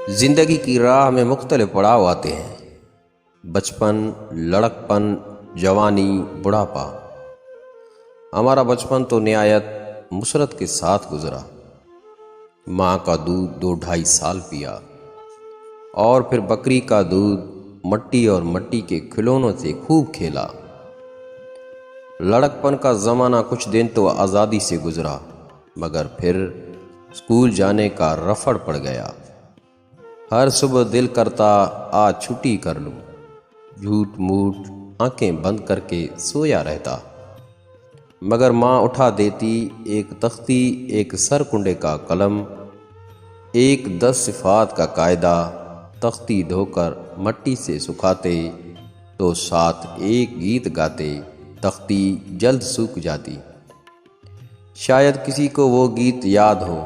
ज़िंदगी की राह में मुख्तलिफ पड़ाव आते हैं। बचपन, लड़कपन, जवानी, बुढ़ापा। हमारा बचपन तो निहायत मुसरत के साथ गुजरा। माँ का दूध 2-2.5 साल पिया और फिर बकरी का दूध, मट्टी और मट्टी के खिलौनों से खूब खेला। लड़कपन का ज़माना कुछ दिन तो आज़ादी से गुजरा, मगर फिर स्कूल जाने का रफड़ पड़ गया। हर सुबह दिल करता आज छुट्टी कर लूं, झूठ मूठ आंखें बंद करके सोया रहता, मगर माँ उठा देती एक तख्ती, एक सरकुंडे का कलम, एक 10 सिफात का कायदा। तख्ती धोकर मट्टी से सुखाते तो साथ एक गीत गाते, तख्ती जल्द सूख जाती। शायद किसी को वो गीत याद हो।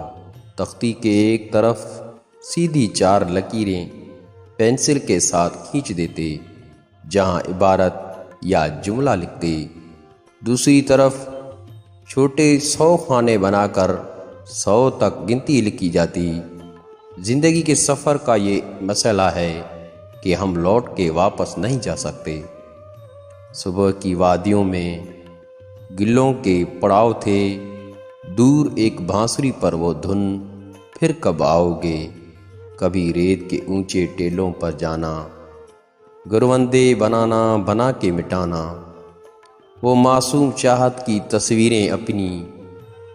तख्ती के एक तरफ सीधी 4 लकीरें पेंसिल के साथ खींच देते, जहां इबारत या जुमला लिखते। दूसरी तरफ छोटे 100 खाने बनाकर 100 तक गिनती लिखी जाती। जिंदगी के सफ़र का ये मसला है कि हम लौट के वापस नहीं जा सकते। सुबह की वादियों में गिल्लों के पड़ाव थे, दूर एक बांसुरी पर वो धुन, फिर कब आओगे। कभी रेत के ऊंचे टेलों पर जाना, गुरवंदे बनाना, बना के मिटाना। वो मासूम चाहत की तस्वीरें अपनी,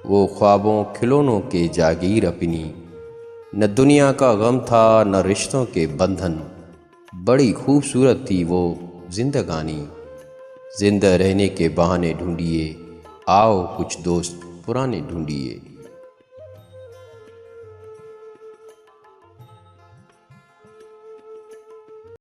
वो ख्वाबों खिलौनों के जागीर अपनी। न दुनिया का गम था न रिश्तों के बंधन, बड़ी खूबसूरत थी वो जिंदगानी। जिंदा रहने के बहाने ढूंढिए, आओ कुछ दोस्त पुराने ढूंढिए।